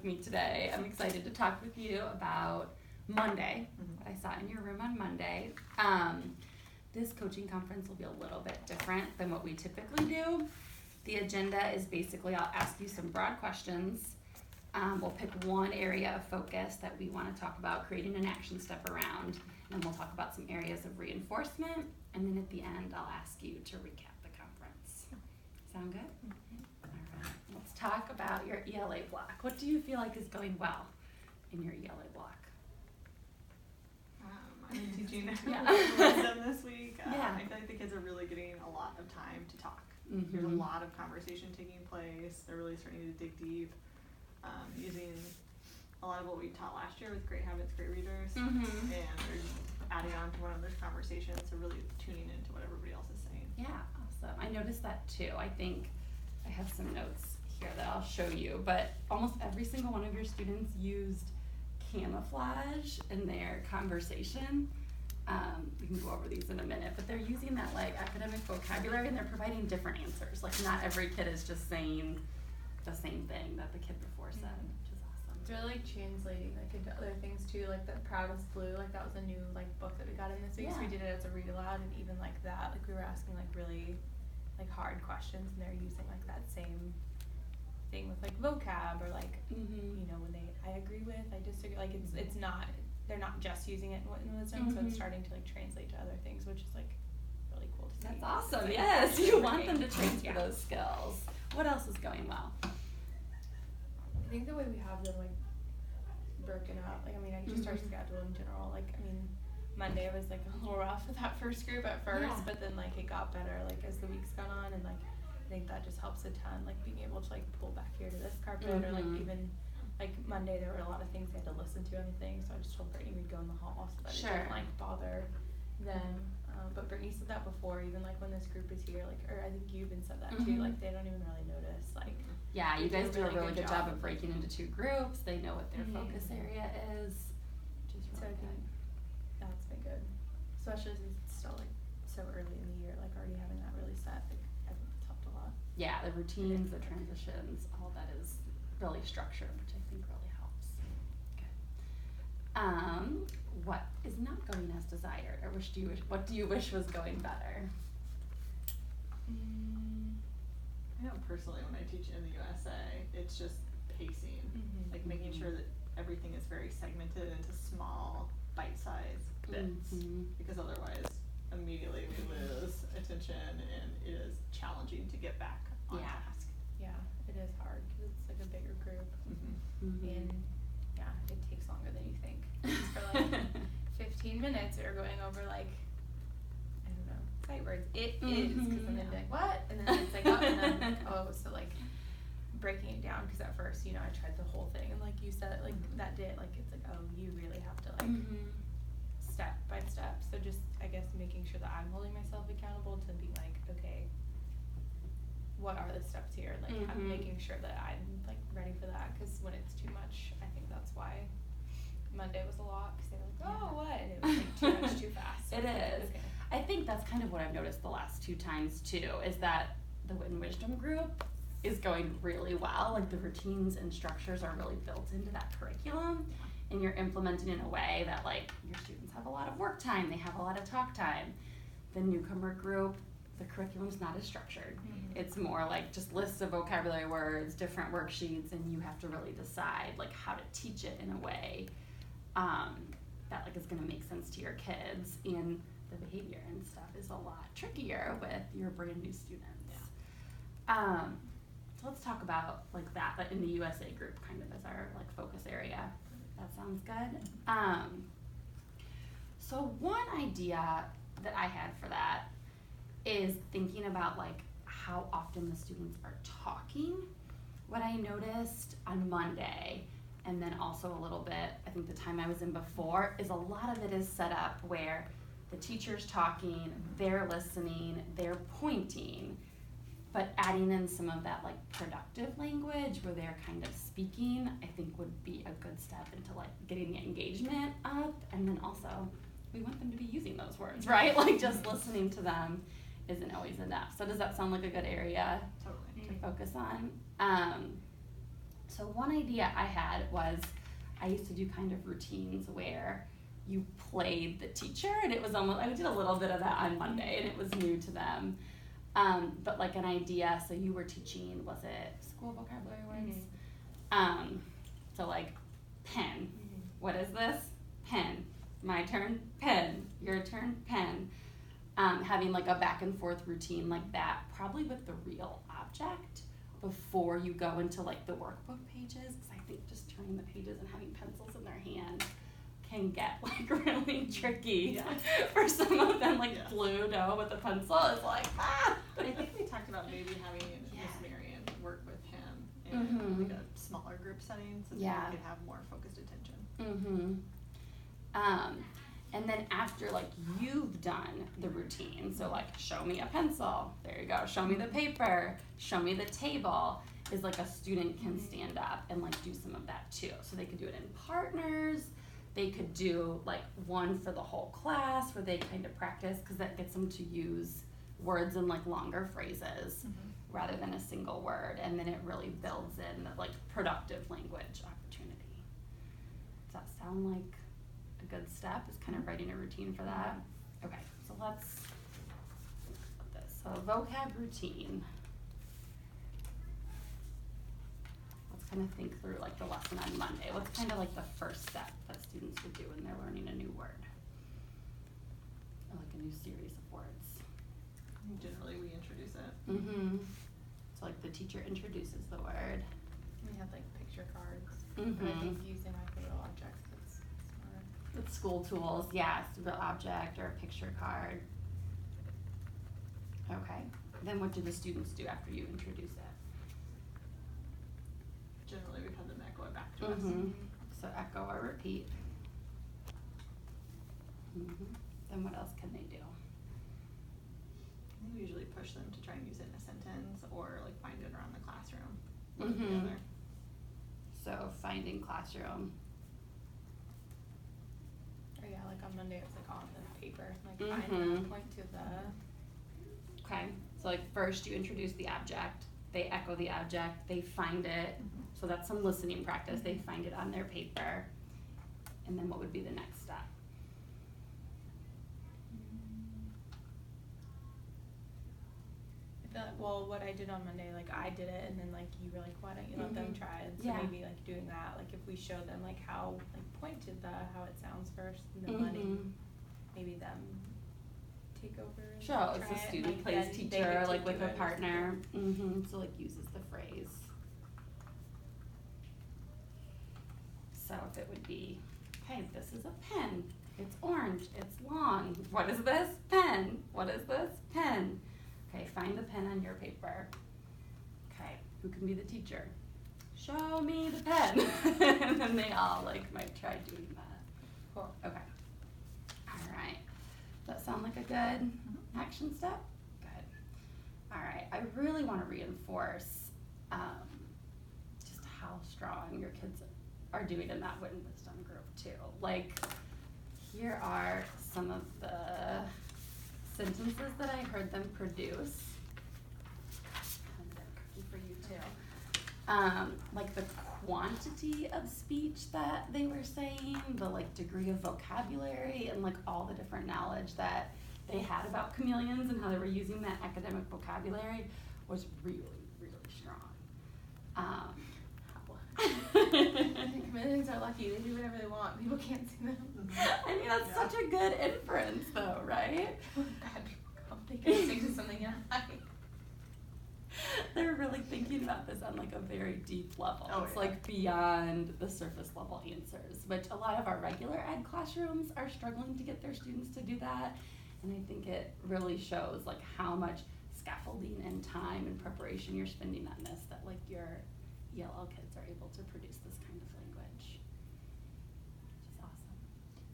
me today. I'm excited to talk with you about Monday, what I saw in your room on Monday. This coaching conference will be a little bit different than what we typically do. The agenda is basically, I'll ask you some broad questions. We'll pick one area of focus that we want to talk about, creating an action step around, and we'll talk about some areas of reinforcement, and then at the end, I'll ask you to recap the conference. Sound good? All right, let's talk about your ELA block. What do you feel like is going well in your ELA block? I'm teaching Yeah. wisdom this week. Yeah. I feel like the kids are really getting a lot of time to talk. Mm-hmm. There's a lot of conversation taking place. They're really starting to dig deep, using a lot of what we taught last year with Great Habits, Great Readers, Mm-hmm. and they're adding on to one another's conversations, so really tuning into what everybody else is saying. Yeah, awesome. I noticed that too. I think I have some notes here that I'll show you, but almost every single one of your students used camouflage in their conversation. We can go over these in a minute, but they're using that like academic vocabulary and they're providing different answers. Like not every kid is just saying the same thing that the kid before said, which is awesome. It's really like translating like into other things too, like the Proudest Blue, like that was a new like book that we got in this week, so we did it as a read aloud, and even like that, like we were asking like really like hard questions and they're using like that same thing with like vocab or like you know when I agree with, I disagree, like it's not, they're not just using it in wisdom, so it's starting to like translate to other things, which is like really cool to see. That's awesome. Like, yes, you want them to transfer those skills. What else is going well? I think the way we have them like broken up, like I mean just our schedule in general, like I mean Monday was like a little rough with that first group at first, but then like it got better like as the weeks gone on, and like I think that just helps a ton, like being able to like pull back here to this carpet or like even like Monday there were a lot of things they had to listen to on the thing, so I just told Brittany we'd go in the hall so that it didn't like bother them. But Brittany said that before, even like when this group is here, like, or I think you even said that too, like they don't even really notice, like. Yeah, you guys do a really good job of breaking into two groups. They know what their focus area is, which is really good. That's been good, especially since it's still like so early in the year, like already having that really set, like I think it's helped a lot. Yeah, the routines, the transitions, all that is really structured, which I think really helps. Good. What is not going as desired, or what do you wish was going better? I know personally when I teach in the USA, it's just pacing, like making sure that everything is very segmented into small, bite-sized bits, because otherwise immediately we lose attention and it is challenging to get back on task. Yeah, it is hard because it's like a bigger group, and yeah, it takes longer than you think. For like 15 minutes, we're going over like, I don't know, sight words. It is, because then they'd be like, what? And then it's like, oh, and then, oh, so like breaking it down, because at first, you know, I tried the whole thing, and like you said, like that did, like it's like, oh, you really have to like step by step. So just, I guess, making sure that I'm holding myself accountable to be like, okay, what are the steps here? Like I'm making sure that I'm like ready for that, because when it's too much, I think that's why Monday was a lot, because they were like, oh, what? And it was like too much too fast. It is. Okay. I think that's kind of what I've noticed the last two times too, is that the Wit and Wisdom group is going really well. Like the routines and structures are really built into that curriculum, and you're implementing in a way that like your students have a lot of work time, they have a lot of talk time. The newcomer group, the curriculum's not as structured. It's more like just lists of vocabulary words, different worksheets, and you have to really decide like how to teach it in a way that like is going to make sense to your kids, and the behavior and stuff is a lot trickier with your brand new students. So let's talk about like that, but in the USA group kind of as our like focus area. That sounds good. So one idea that I had for that is thinking about like how often the students are talking. What I noticed on Monday, and then also a little bit, I think the time I was in before, is a lot of it is set up where the teacher's talking, they're listening, they're pointing, but adding in some of that like productive language where they're kind of speaking, I think would be a good step into like getting the engagement up. And then also, we want them to be using those words, right? Like just listening to them isn't always enough. So does that sound like a good area to focus on? So one idea I had was, I used to do kind of routines where you played the teacher, and it was almost, I did a little bit of that on Monday, and it was new to them. But like an idea, so you were teaching, was it school vocabulary words? So like pen. What is this? Pen. My turn, pen. Your turn, pen. Having like a back and forth routine like that, probably with the real object before you go into like the workbook pages, because I think just turning the pages and having pencils in their hand can get like really tricky for some of them. Like Pluto with a pencil is like, ah! I think we talked about maybe having Miss Marion work with him in like a smaller group setting so that he could have more focused attention. And then after like you've done the routine, so like show me a pencil, there you go, show me the paper, show me the table, is like a student can stand up and like do some of that too. So they could do it in partners, they could do like one for the whole class where they kind of practice, because that gets them to use words in like longer phrases rather than a single word, and then it really builds in the like productive language opportunity. Does that sound like a good step, is kind of writing a routine for that? Okay, so let's put this. So vocab routine. Let's kind of think through like the lesson on Monday. What's kind of like the first step that students would do when they're learning a new word? Or like a new series of words. Generally we introduce it. So like the teacher introduces the word. We have like picture cards. And I think using like little objects, that's smart. With school tools, yes, real object or a picture card. Okay, then what do the students do after you introduce it? Generally we've had them echo it back to us. So echo or repeat. Then what else can they do? We usually push them to try and use it in a sentence or like find it around the classroom. One or the other. So finding classroom. Or yeah, like on Monday it was like on the paper, like find the point to the. Okay, so like first you introduce the object, they echo the object, they find it, so that's some listening practice, they find it on their paper, and then what would be the next step? I feel like, well, what I did on Monday, like I did it, and then like you were like, why don't you let them try it? So maybe like doing that, like if we show them like how, like point to the how it sounds first, and then letting maybe them take over. Sure, and it's try a it, student like, plays then they teacher, get to like with do a it. partner, so like uses the phrase. So if it would be, hey, this is a pen, it's orange, it's long, what is this? Pen, what is this? Pen. Okay, find the pen on your paper. Okay, who can be the teacher? Show me the pen. And then they all like might try doing that. Cool. Okay. All right. Does that sound like a good action step? Good. All right. I really want to reinforce just how strong your kids are doing in that wit and wisdom group too. Like, here are some of the sentences that I heard them produce. And they're cooking for you too. Like the quantity of speech that they were saying, the like degree of vocabulary, and like all the different knowledge that they had about chameleons and how they were using that academic vocabulary was really, really strong. Chameleons are lucky, they do whatever they want, people can't see them. I mean, that's such a good inference though, right? Bad people come, they can sing to something and hide. They're really thinking about this on like a very deep level. Oh, it's yeah. like beyond the surface level answers, which a lot of our regular ed classrooms are struggling to get their students to do that. And I think it really shows like how much scaffolding and time and preparation you're spending on this, that like your ELL kids are able to produce this kind of language, which is awesome.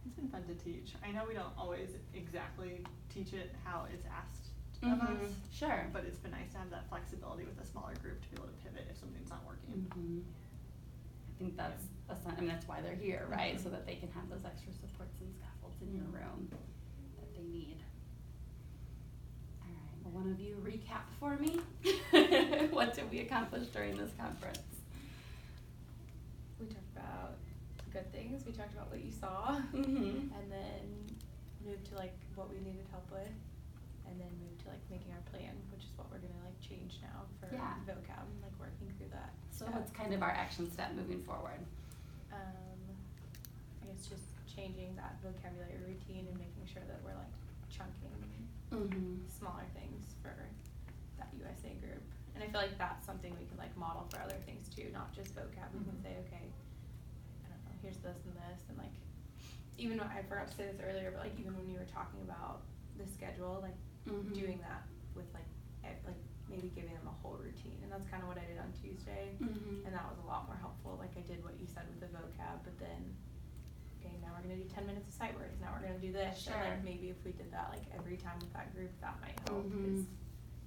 It's been fun to teach. I know we don't always exactly teach it how it's asked of us. Sure. But it's been nice to have that flexibility with a smaller group to be able to pivot if something's not working. I think that's I mean, that's why they're here, right? So that they can have those extra supports and scaffolds in your room that they need. All right, well, one of you recap for me. What did we accomplish during this conference? good things. We talked about what you saw, and then moved to like what we needed help with, and then moved to like making our plan, which is what we're gonna like change now for vocab, like working through that. So what's kind of our action step moving forward? I guess just changing that vocabulary routine and making sure that we're like chunking smaller things for that USA group. And I feel like that's something we can like model for other things too, not just vocab. We can say, okay, I don't know, here's this and this, and like, even though I forgot to say this earlier, but like even when you were talking about the schedule, like doing that with like maybe giving them a whole routine, and that's kind of what I did on Tuesday, and that was a lot more helpful. Like I did what you said with the vocab, but then okay, now we're gonna do 10 minutes of sight words. Now we're gonna do this. Sure. And like maybe if we did that like every time with that group, that might help because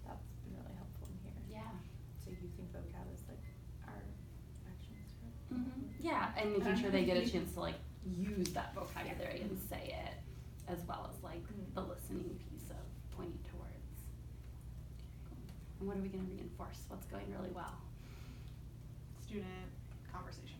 that's been really helpful in here. Yeah. So you think vocab is like our action step? Yeah, and making sure they get a chance to like use that vocabulary and say it, as well as like the listening piece of pointing to words. And what are we gonna reinforce? What's going really well? Student conversation.